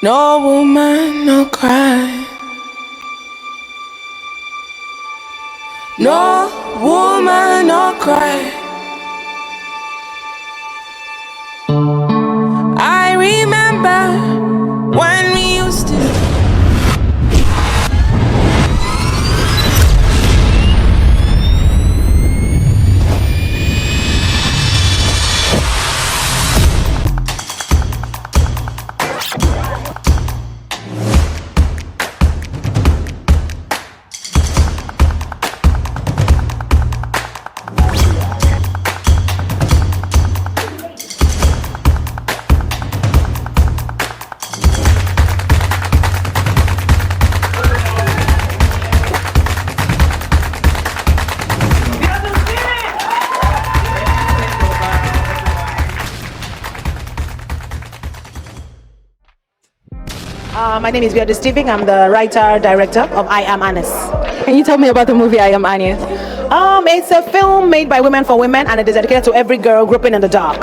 No woman, no cry. No woman, no cry. I remember when we used to. My name is Biodun Stephen. I'm the writer-director of I Am Anis. Can you tell me about the movie I Am Anis? It's a film made by women for women, and it is dedicated to every girl groping in the dark.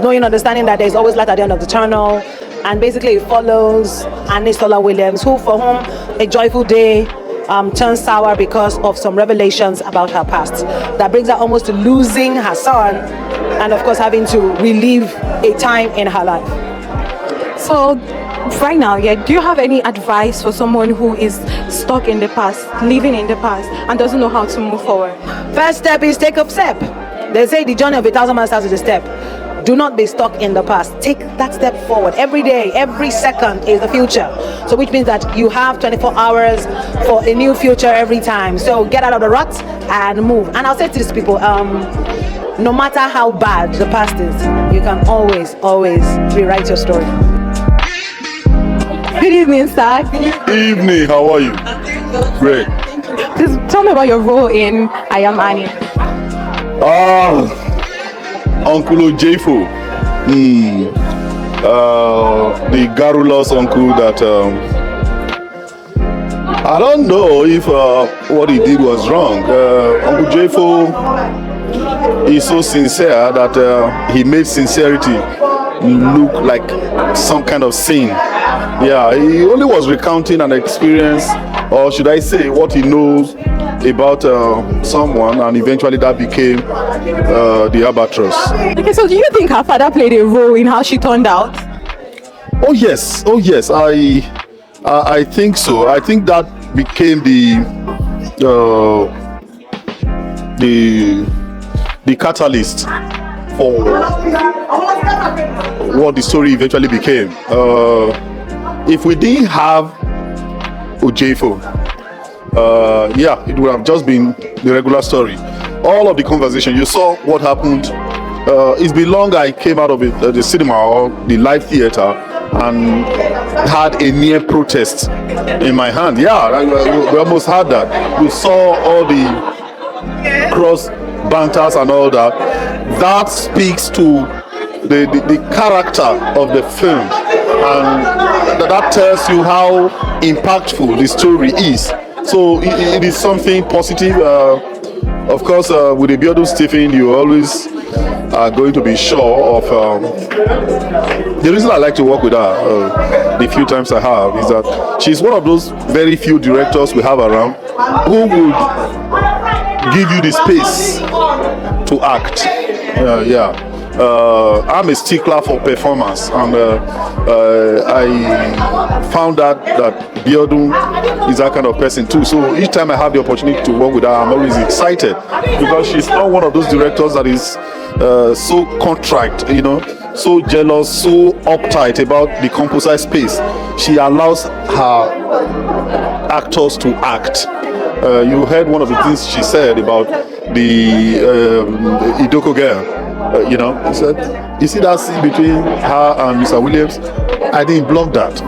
Knowing, understanding that there's always light at the end of the tunnel, and basically it follows Anis Tola Williams, for whom a joyful day turns sour because of some revelations about her past. That brings her almost to losing her son, and of course having to relive a time in her life. So, right now, do you have any advice for someone who is stuck in the past, living in the past, and doesn't know how to move forward? First step is take a step. They say the journey of 1,000 miles starts with a step. Do not be stuck in the past. Take that step forward. Every day, every second is the future. So which means that you have 24 hours for a new future every time. So get out of the rut and move. And I'll say to these people, no matter how bad the past is, you can always rewrite your story. Good evening, sir. Evening, how are you? Great. Just tell me about your role in I Am Anis. Uncle Ojefo. The garrulous uncle that I don't know if what he did was wrong. Uncle Ojefo is so sincere that he made sincerity look like some kind of sin. Yeah, he only was recounting an experience, or should I say what he knows about someone, and eventually that became the albatross. Okay, so do you think her father played a role in how she turned out? Oh yes, I think so. I think that became the catalyst for what the story eventually became. If we didn't have Ojefo, it would have just been the regular story. All of the conversation, you saw what happened. It's been long I came out of the cinema or the live theater and had a near protest in my hand. Yeah, we almost had that. We saw all the cross banters and all that. That speaks to the character of the film, and that tells you how impactful the story is. So it is something positive. Of course, with the Biodun Stephen, you always are going to be sure of. The reason I like to work with her, the few times I have, is that she's one of those very few directors we have around who would give you the space to act. I'm a stickler for performance, and I found out that Biodun is that kind of person too. So each time I have the opportunity to work with her, I'm always excited, because she's not one of those directors that is so contrite, so jealous, so uptight about the composite space. She allows her actors to act. You heard one of the things she said about the Idoko girl. He said, you see that scene between her and Mr. Williams? I didn't block that.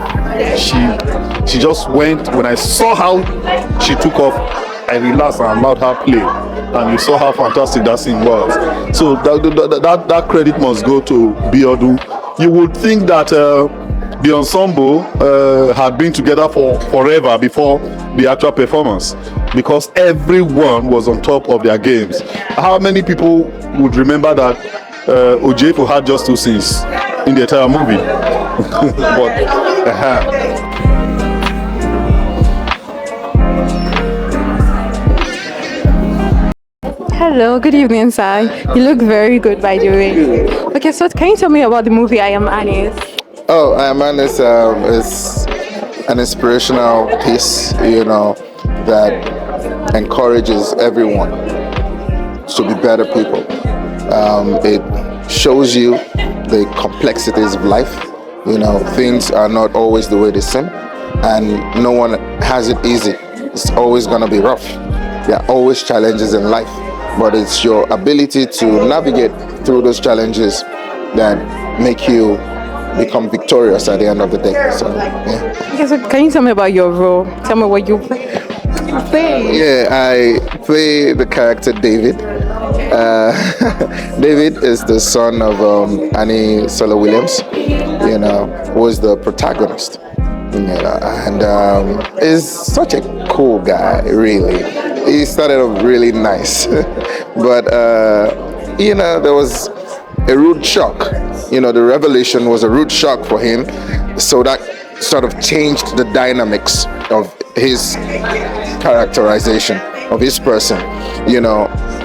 She just went. When I saw how she took off, I relaxed and allowed her play, and you saw how fantastic that scene was. So that credit must go to Biodun. You would think that the ensemble had been together for forever before the actual performance, because everyone was on top of their games. How many people would remember that Ojefo had just 2 scenes in the entire movie? But Hello, good evening, sir. You look very good, by the way. Okay, so can you tell me about the movie I Am Annie's? Oh, I Am Annie's is an inspirational piece, that encourages everyone to be better people. It shows you the complexities of life. Things are not always the way they seem, and no one has it easy. It's always going to be rough. There are always challenges in life, but it's your ability to navigate through those challenges that make you become victorious at the end of the day. So, yeah. Okay, so can you tell me about your role? Tell me what you play. Yeah, I play the character David. David is the son of Annie Solo Williams, who is the protagonist. And is such a cool guy, really. He started off really nice, but there was a rude shock. The revelation was a rude shock for him, so that sort of changed the dynamics of his characterization of his person.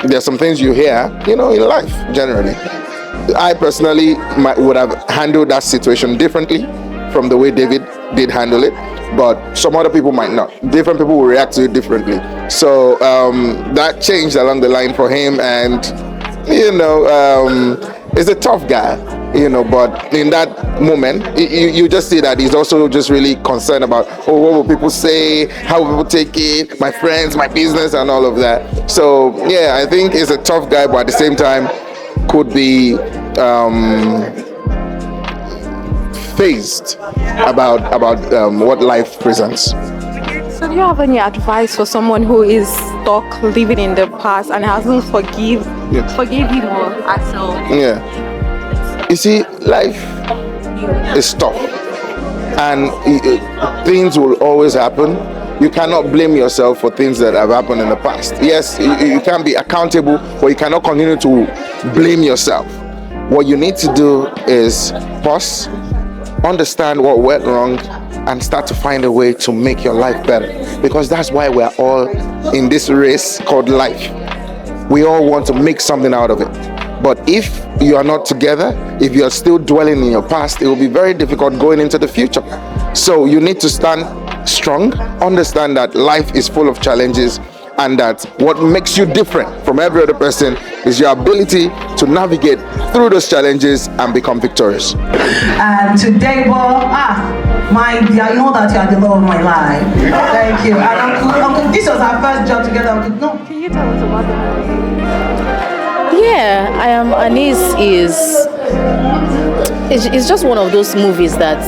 There's some things you hear, in life generally. I personally would have handled that situation differently from the way David did handle it, but some other people might not. Different people will react to it differently. So that changed along the line for him, and he's a tough guy, but in that moment, you just see that he's also just really concerned about, what will people say, how will people take it, my friends, my business, and all of that. So yeah, I think he's a tough guy, but at the same time could be phased about what life presents. So do you have any advice for someone who is stuck living in the past and hasn't forgive him or herself? Yeah. You see, life is tough, and things will always happen. You cannot blame yourself for things that have happened in the past. Yes, you can be accountable, but you cannot continue to blame yourself. What you need to do is pause, understand what went wrong, and start to find a way to make your life better, because that's why we're all in this race called life. We all want to make something out of it, but if you are not together, if you are still dwelling in your past, it will be very difficult going into the future. So you need to stand strong, understand that life is full of challenges, and that what makes you different from every other person is your ability to navigate through those challenges and become victorious. And today, my dear, I know that you are the love of my life. Thank you. And Uncle, this was our first job together. Uncle, no. Can you tell us about the movie? Yeah, I Am Annie's it's just one of those movies that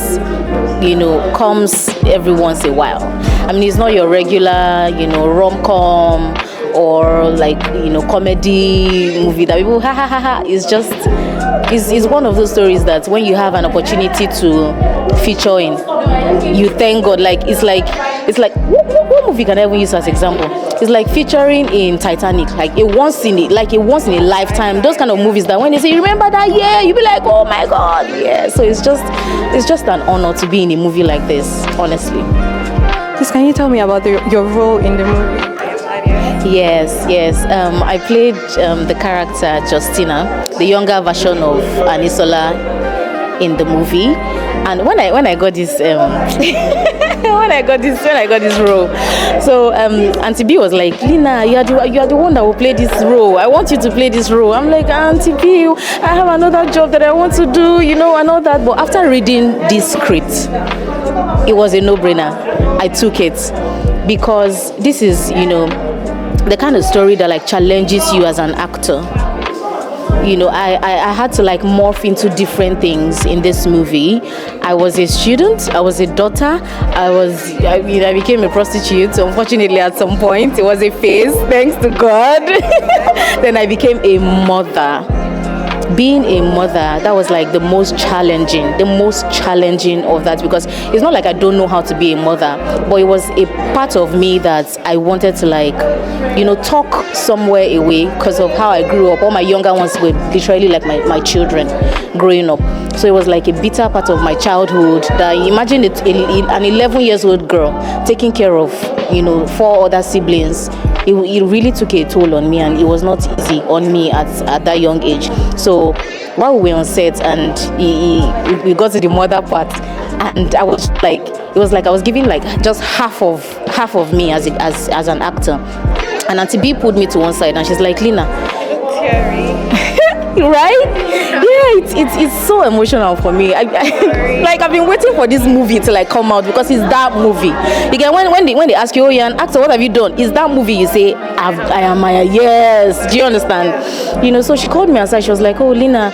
comes every once in a while. I mean, it's not your regular rom-com or comedy movie that people ha ha ha ha. It's one of those stories that when you have an opportunity to feature in, you thank God. It's like what movie can I even use as example? It's like featuring in Titanic, like a once in a lifetime. Those kind of movies that when they say remember that year, you be like, oh my God, yeah. So it's just an honor to be in a movie like this, honestly. Please, can you tell me about your role in the movie? Yes. I played the character Justina, the younger version of Anisola in the movie. And when I got this when I got this role, so Auntie B was like, Lina, you are the one that will play this role. I want you to play this role. I'm like, Auntie B, I have another job that I want to do, and all that. But after reading this script, it was a no-brainer. I took it because this is, the kind of story that challenges you as an actor. I had to morph into different things in this movie. I was a student, I was a daughter, I became a prostitute, unfortunately at some point. It was a phase, thanks to God. Then I became a mother. being a mother, that was like the most challenging of that, because it's not like I don't know how to be a mother, but it was a part of me that I wanted to, like, talk somewhere away because of how I grew up. All my younger ones were literally like my children growing up. So it was like a bitter part of my childhood that, imagine it, an 11 years old girl taking care of 4 other siblings. It really took a toll on me, and it was not easy on me at that young age. So while we were on set and we got to the mother part, and I was like, it was like I was giving like just half of me as an actor. And Auntie B pulled me to one side and she's like, Lina, right? Yeah, it's so emotional for me. Like, I've been waiting for this movie to like come out, because it's that movie. Again, when they ask you, oh, you're an actor, what have you done? It's that movie. You say, I am Maya. Yes. Do you understand? So she called me aside. She was like, oh, Lina,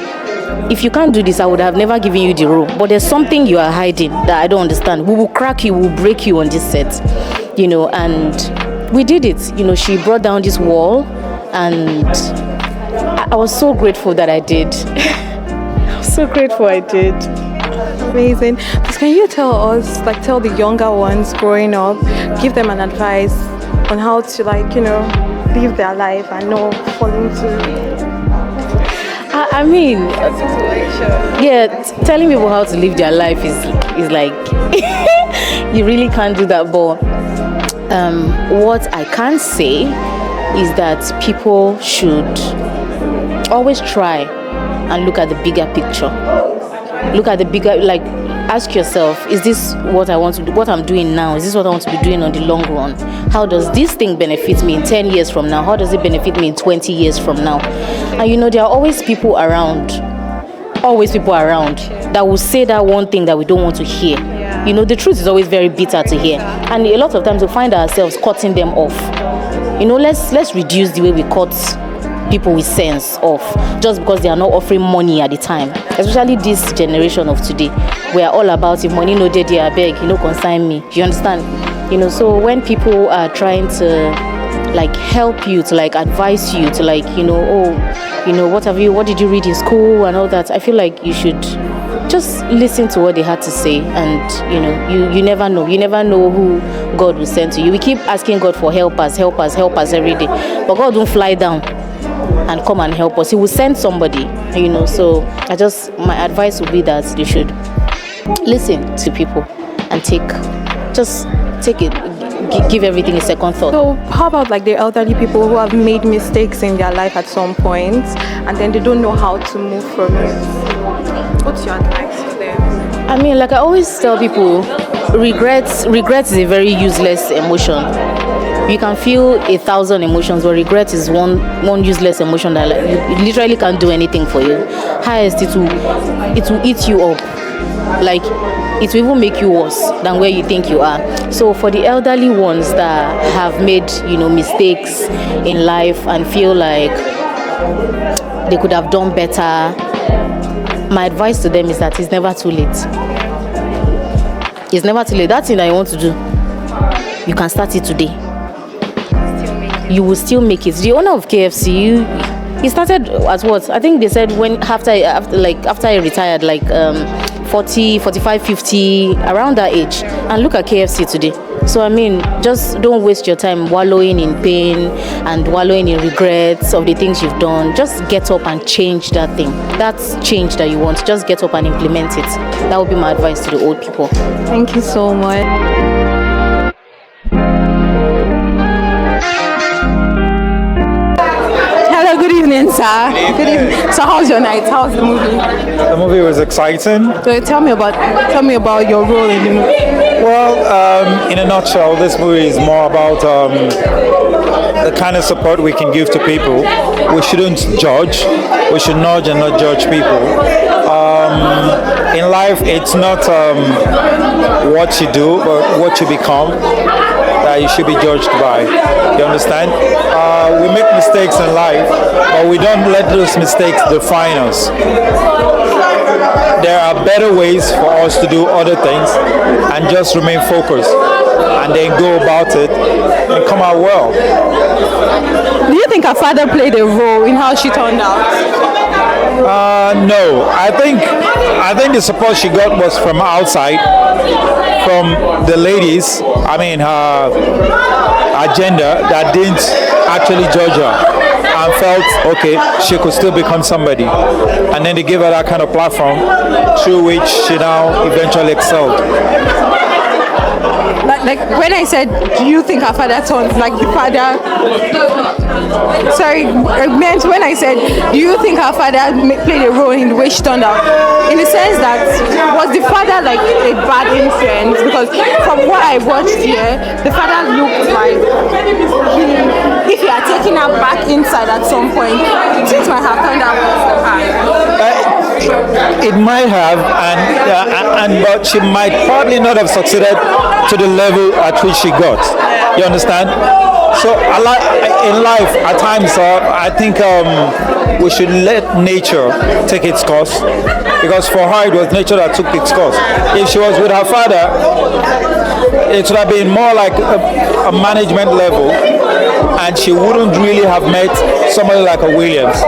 if you can't do this, I would have never given you the role. But there's something you are hiding that I don't understand. We will crack you. We will break you on this set. And we did it. She brought down this wall, and I was so grateful that I did. I was so grateful I did. Amazing. But can you tell us, like, tell the younger ones growing up, give them an advice on how to, like, live their life and not fall into... I mean, telling people how to live their life is like, you really can't do that. But what I can say is that people should always try and look at the bigger picture. Look at the bigger, like, ask yourself, is this what I want to do? What I'm doing now, is this what I want to be doing on the long run? How does this thing benefit me in 10 years from now? How does it benefit me in 20 years from now? And there are always people around that will say that one thing that we don't want to hear. The truth is always very bitter to hear. And a lot of times we find ourselves cutting them off. Let's reduce the way we cut people with sense off just because they are not offering money at the time. Especially this generation of today, we are all about, if money no dey there, I beg, consign me. You understand? So when people are trying to like help you, to like advise you, to like what did you read in school and all that, I feel like you should just listen to what they had to say. And you never know who God will send to you. We keep asking God for help us every day, but God don't fly down and come and help us. He will send somebody, so my advice would be that they should listen to people and give everything a second thought. So how about like the elderly people who have made mistakes in their life at some point and then they don't know how to move from it? What's your advice to them? I mean, like I always tell people, regret is a very useless emotion. You can feel 1,000 emotions, but regret is one useless emotion that it literally can't do anything for you. Highest, it will eat you up. Like, it will even make you worse than where you think you are. So for the elderly ones that have made mistakes in life and feel like they could have done better, my advice to them is that it's never too late. It's never too late. That thing that you want to do, you can start it today. You will still make it. The owner of KFC, he started at what? I think they said after he retired, like 40, 45, 50, around that age. And look at KFC today. So I mean, just don't waste your time wallowing in pain and wallowing in regrets of the things you've done. Just get up and change that thing. That's change that you want. Just get up and implement it. That would be my advice to the old people. Thank you so much. Good evening, sir. Good evening. So, how's your night? How's the movie? The movie was exciting. So, tell me about your role in the movie. Well, in a nutshell, this movie is more about the kind of support we can give to people. We shouldn't judge. We should nudge and not judge people. In life, it's not what you do, but what you become that you should be judged by. You understand? We make mistakes in life, but we don't let those mistakes define us. There are better ways for us to do other things and just remain focused and then go about it and come out well. Do you think her father played a role in how she turned out? No, I think the support she got was from outside, from the ladies. I mean, her agenda that didn't actually judge her and felt okay, she could still become somebody. And then they gave her that kind of platform through which she now eventually excelled. Like when I said, do you think her father turned like the father? Sorry, I meant when I said, do you think her father played a role in the way she turned out? In the sense that, was the father like a bad influence? Because from what I watched here, the father looked like if he had taken her back inside at some point, things might have turned out well for her. It might have, but she might probably not have succeeded to the level at which she got. You understand? So in life, at times, I think we should let nature take its course, because for her it was nature that took its course. If she was with her father, it would have been more like a management level, and she wouldn't really have met somebody like a Williams.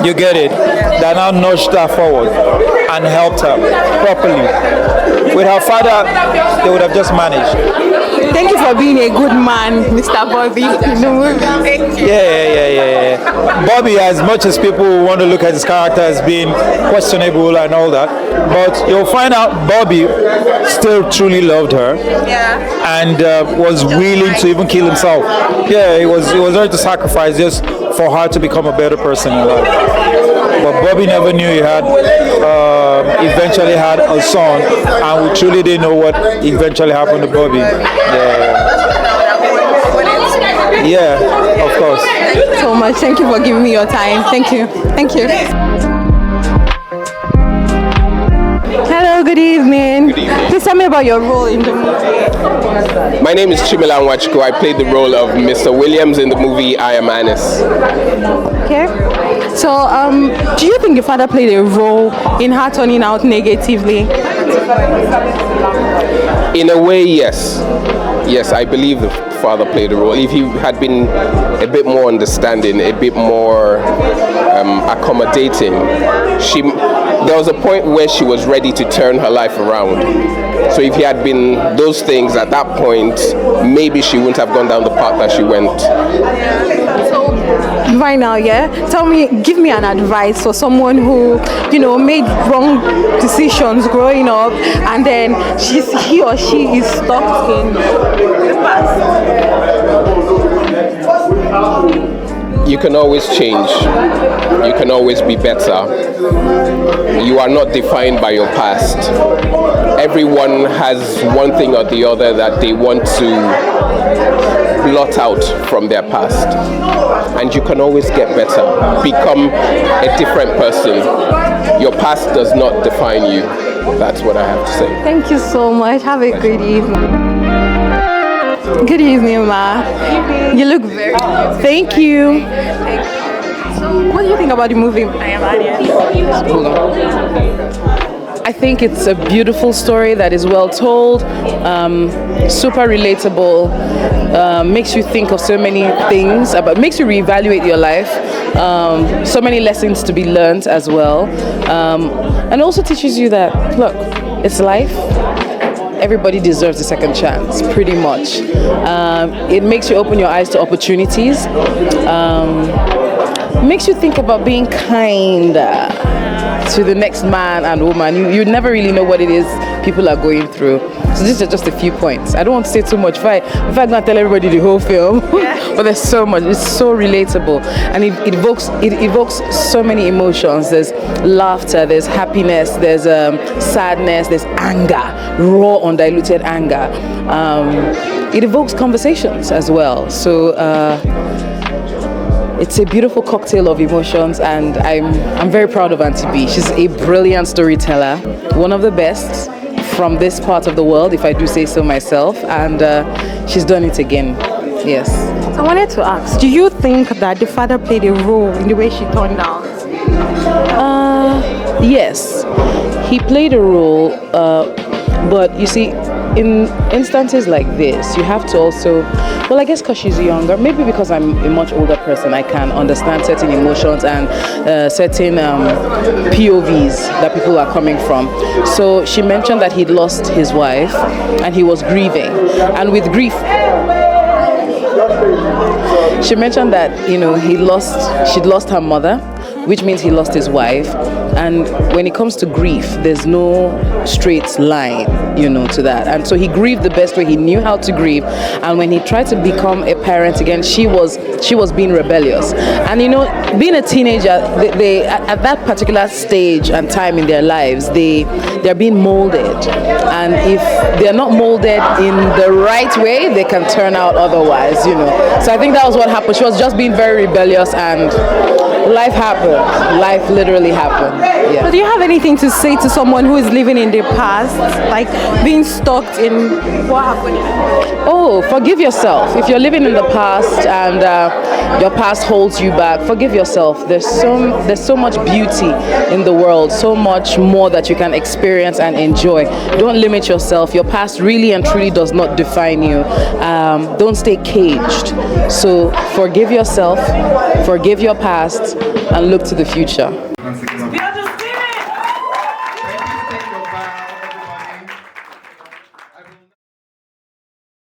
You get it? That now nudged her forward and helped her properly. With her father, they would have just managed. Thank you for being a good man, Mr. Bobby, in the movie. Yeah. Bobby, as much as people want to look at his character as being questionable and all that, but you'll find out Bobby still truly loved her, and was willing to even kill himself. Yeah, he was ready to sacrifice just for her to become a better person in life. But Bobby never knew he had eventually had a son, and we truly didn't know what eventually happened to Bobby. Yeah, of course. Thank you so much. Thank you for giving me your time. Thank you. Hello, good evening. Please tell me about your role in the movie. My name is Chimela Nwachukwu. I played the role of Mr. Williams in the movie I Am Anis. Okay. So, do you think your father played a role in her turning out negatively? In a way, yes. Yes, I believe the father played a role. If he had been a bit more understanding, a bit more accommodating, there was a point where she was ready to turn her life around. So if he had been those things at that point, maybe she wouldn't have gone down the path that she went. So right now, give me an advice for someone who, made wrong decisions growing up, and then he or she is stuck in the past. You can always change. You can always be better. You are not defined by your past. Everyone has one thing or the other that they want to blot out from their past. And you can always get better. Become a different person. Your past does not define you. That's what I have to say. Thank you so much. Have a good evening. Good evening, Ma. You look very good. Thank you. So, what do you think about the movie? I think it's a beautiful story that is well told, super relatable, makes you think of so many things, makes you reevaluate your life, so many lessons to be learned as well, and also teaches you that, look, it's life. Everybody deserves a second chance, pretty much. It makes you open your eyes to opportunities. Makes you think about being kind to the next man and woman. You never really know what it is people are going through. So these are just a few points. I don't want to say too much. If I go and tell everybody the whole film, but there's so much. It's so relatable, and it evokes so many emotions. There's laughter, there's happiness, there's sadness, there's anger, raw, undiluted anger. It evokes conversations as well. So. It's a beautiful cocktail of emotions, and I'm very proud of Auntie B. She's a brilliant storyteller, one of the best from this part of the world, if I do say so myself, and she's done it again. Yes. I wanted to ask, do you think that the father played a role in the way she turned out? Yes, he played a role But you see, in instances like this, you have to also, well, I guess because she's younger, maybe because I'm a much older person, I can understand certain emotions and certain POVs that people are coming from. So she mentioned that he'd lost his wife and he was grieving. And with grief, she mentioned that, she'd lost her mother, which means he lost his wife. And when it comes to grief, there's no straight line, to that. And so he grieved the best way he knew how to grieve. And when he tried to become a parent again, she was being rebellious. And being a teenager, they at that particular stage and time in their lives, they're being molded. And if they're not molded in the right way, they can turn out otherwise, So I think that was what happened. She was just being very rebellious, and life happened. Life literally happened. Yeah. So do you have anything to say to someone who is living in the past, like being stuck in what happened? Oh, forgive yourself. If you're living in the past and your past holds you back, forgive yourself. There's so much beauty in the world, so much more that you can experience and enjoy. Don't limit yourself. Your past really and truly does not define you. Don't stay caged. So forgive yourself, forgive your past, and look to the future.